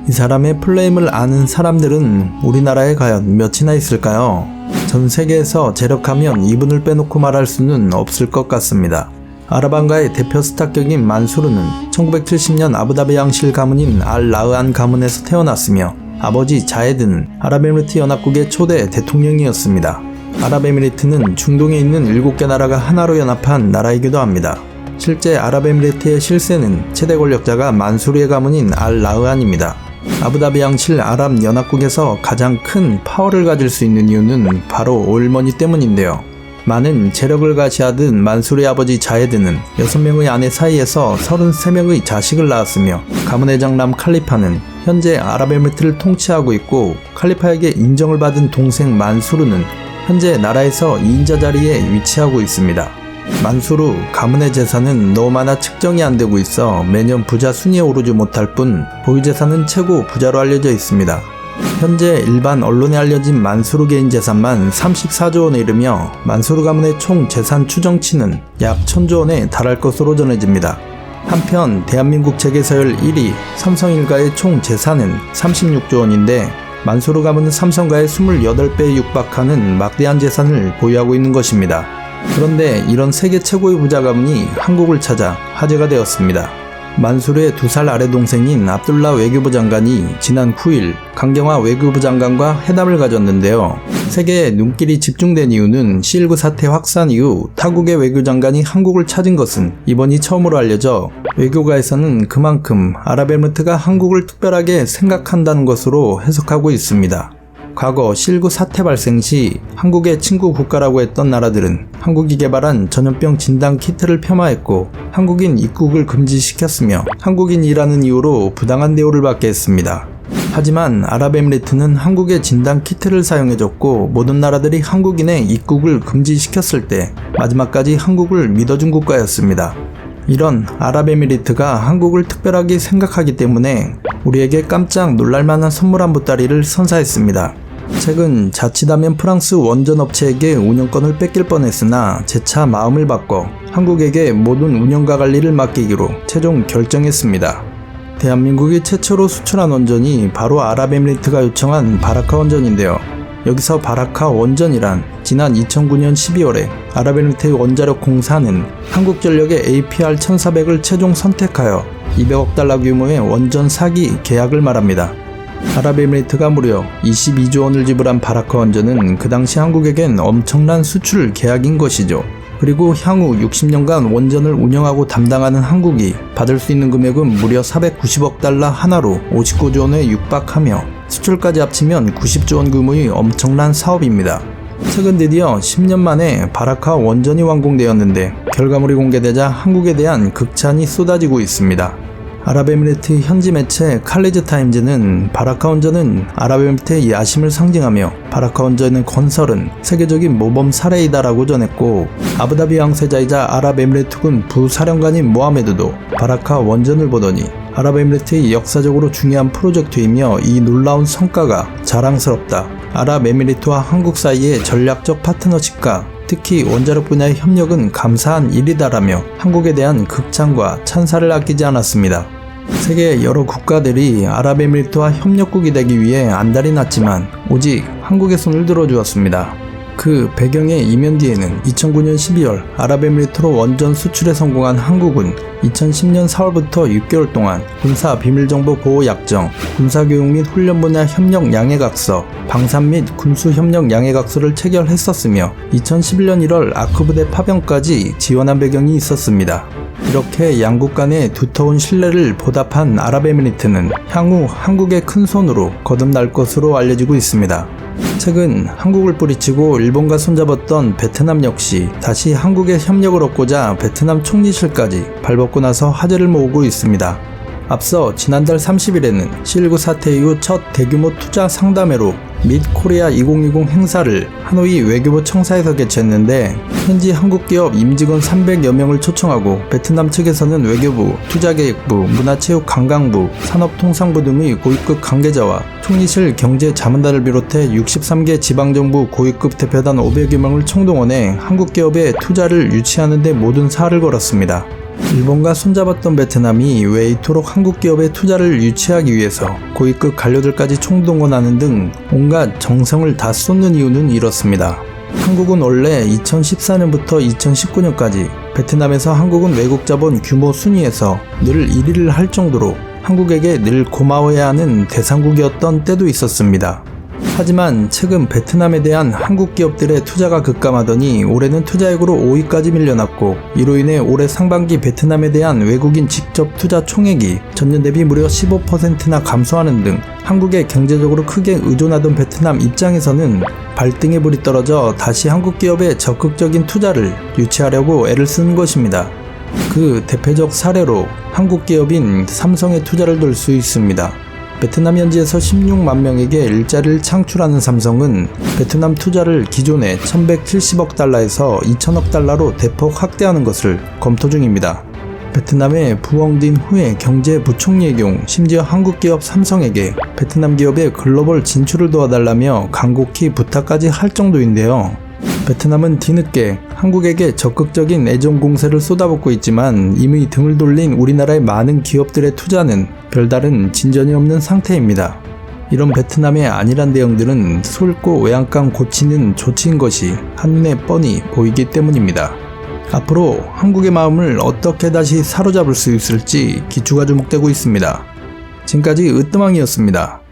이 사람의 플레임을 아는 사람들은 우리나라에 과연 몇이나 있을까요? 전 세계에서 재력하면 이분을 빼놓고 말할 수는 없을 것 같습니다. 아랍왕가의 대표 스타격인 만수르는 1970년 아부다비 왕실 가문인 알-라흐안 가문에서 태어났으며 아버지 자헤드는 아랍에미리트 연합국의 초대 대통령이었습니다. 아랍에미리트는 중동에 있는 7개 나라가 하나로 연합한 나라이기도 합니다. 실제 아랍에미리트의 실세는 최대 권력자가 만수르의 가문인 알-라흐안입니다. 아부다비 왕실 아랍연합국에서 가장 큰 파워를 가질 수 있는 이유는 바로 오일머니 때문인데요. 많은 재력을 가시하던 만수르의 아버지 자헤드는 6명의 아내 사이에서 33명의 자식을 낳았으며 가문의 장남 칼리파는 현재 아랍에미리트를 통치하고 있고, 칼리파에게 인정을 받은 동생 만수르는 현재 나라에서 2인자 자리에 위치하고 있습니다. 만수르 가문의 재산은 너무나 측정이 안되고 있어 매년 부자 순위에 오르지 못할 뿐 보유재산은 최고 부자로 알려져 있습니다. 현재 일반 언론에 알려진 만수르 개인 재산만 34조 원에 이르며 만수르 가문의 총 재산 추정치는 약 1000조 원에 달할 것으로 전해집니다. 한편 대한민국 재계서열 1위 삼성일가의 총 재산은 36조 원인데 만수르 가문은 삼성가의 28배에 육박하는 막대한 재산을 보유하고 있는 것입니다. 그런데 이런 세계 최고의 부자 가문이 한국을 찾아 화제가 되었습니다. 만수르의 2살 아래 동생인 압둘라 외교부 장관이 지난 9일 강경화 외교부 장관과 회담을 가졌는데요. 세계에 눈길이 집중된 이유는 C19 사태 확산 이후 타국의 외교장관이 한국을 찾은 것은 이번이 처음으로 알려져 외교가에서는 그만큼 아랍에미리트가 한국을 특별하게 생각한다는 것으로 해석하고 있습니다. 과거 C19 사태 발생 시 한국의 친구 국가라고 했던 나라들은 한국이 개발한 전염병 진단 키트를 폄하했고 한국인 입국을 금지시켰으며 한국인이라는 이유로 부당한 대우를 받게 했습니다. 하지만 아랍에미리트는 한국의 진단 키트를 사용해줬고 모든 나라들이 한국인의 입국을 금지시켰을 때 마지막까지 한국을 믿어준 국가였습니다. 이런 아랍에미리트가 한국을 특별하게 생각하기 때문에 우리에게 깜짝 놀랄만한 선물 한 보따리를 선사했습니다. 최근 자칫하면 프랑스 원전 업체에게 운영권을 뺏길 뻔했으나 재차 마음을 바꿔 한국에게 모든 운영과 관리를 맡기기로 최종 결정했습니다. 대한민국이 최초로 수출한 원전이 바로 아랍에미리트가 요청한 바라카 원전인데요. 여기서 바라카 원전이란 지난 2009년 12월에 아랍에미리트의 원자력 공사는 한국전력의 APR1400을 최종 선택하여 200억 달러 규모의 원전 사기 계약을 말합니다. 아랍에미리트가 무려 22조 원을 지불한 바라카 원전은 그 당시 한국에겐 엄청난 수출 계약인 것이죠. 그리고 향후 60년간 원전을 운영하고 담당하는 한국이 받을 수 있는 금액은 무려 490억 달러 하나로 59조 원에 육박하며 수출까지 합치면 90조 원 규모의 엄청난 사업입니다. 최근 드디어 10년 만에 바라카 원전이 완공되었는데 결과물이 공개되자 한국에 대한 극찬이 쏟아지고 있습니다. 아랍에미리트 현지 매체 칼리즈 타임즈는 바라카 원전은 아랍에미리트의 야심을 상징하며 바라카 원전의 건설은 세계적인 모범 사례이다라고 전했고, 아부다비 왕세자이자 아랍에미리트군 부사령관인 모하메드도 바라카 원전을 보더니 아랍에미리트의 역사적으로 중요한 프로젝트이며 이 놀라운 성과가 자랑스럽다. 아랍에미리트와 한국 사이의 전략적 파트너십과 특히 원자력 분야의 협력은 감사한 일이다라며 한국에 대한 극찬과 찬사를 아끼지 않았습니다. 세계 여러 국가들이 아랍에미리트와 협력국이 되기 위해 안달이 났지만 오직 한국의 손을 들어주었습니다. 그 배경의 이면 뒤에는 2009년 12월 아랍에미리트로 원전 수출에 성공한 한국은 2010년 4월부터 6개월 동안 군사 비밀정보 보호 약정, 군사교육 및 훈련 분야 협력 양해각서, 방산 및 군수 협력 양해각서를 체결했었으며 2011년 1월 아크부대 파병까지 지원한 배경이 있었습니다. 이렇게 양국 간의 두터운 신뢰를 보답한 아랍에미리트는 향후 한국의 큰 손으로 거듭날 것으로 알려지고 있습니다. 최근 한국을 뿌리치고 일본과 손잡았던 베트남 역시 다시 한국의 협력을 얻고자 베트남 총리실까지 발벗고 나서 화제를 모으고 있습니다. 앞서 지난달 30일에는 C19 사태 이후 첫 대규모 투자 상담회로 밋 코리아 2020 행사를 하노이 외교부 청사에서 개최했는데 현지 한국 기업 임직원 300여 명을 초청하고 베트남 측에서는 외교부, 투자계획부, 문화체육관광부, 산업통상부 등의 고위급 관계자와 총리실 경제자문단을 비롯해 63개 지방정부 고위급 대표단 500여 명을 총동원해 한국 기업의 투자를 유치하는 데 모든 사활을 걸었습니다. 일본과 손잡았던 베트남이 왜 이토록 한국 기업에 투자를 유치하기 위해서 고위급 관료들까지 총동원하는 등 온갖 정성을 다 쏟는 이유는 이렇습니다. 한국은 원래 2014년부터 2019년까지 베트남에서 한국은 외국 자본 규모 순위에서 늘 1위를 할 정도로 한국에게 늘 고마워해야 하는 대상국이었던 때도 있었습니다. 하지만 최근 베트남에 대한 한국 기업들의 투자가 급감하더니 올해는 투자액으로 5위까지 밀려났고, 이로 인해 올해 상반기 베트남에 대한 외국인 직접 투자 총액이 전년 대비 무려 15%나 감소하는 등 한국에 경제적으로 크게 의존하던 베트남 입장에서는 발등에 불이 떨어져 다시 한국 기업에 적극적인 투자를 유치하려고 애를 쓰는 것입니다. 그 대표적 사례로 한국 기업인 삼성에 투자를 둘 수 있습니다. 베트남 현지에서 16만 명에게 일자리를 창출하는 삼성은 베트남 투자를 기존의 1170억 달러에서 2000억 달러로 대폭 확대하는 것을 검토 중입니다. 베트남의 부엉딘 후에 경제부총리의 경우 심지어 한국 기업 삼성에게 베트남 기업의 글로벌 진출을 도와달라며 간곡히 부탁까지 할 정도인데요. 베트남은 뒤늦게 한국에게 적극적인 애정 공세를 쏟아붓고 있지만 이미 등을 돌린 우리나라의 많은 기업들의 투자는 별다른 진전이 없는 상태입니다. 이런 베트남의 안일한 대응들은 술,고 외양간 고치는 조치인 것이 한눈에 뻔히 보이기 때문입니다. 앞으로 한국의 마음을 어떻게 다시 사로잡을 수 있을지 기추가 주목되고 있습니다. 지금까지 으뜸왕이었습니다.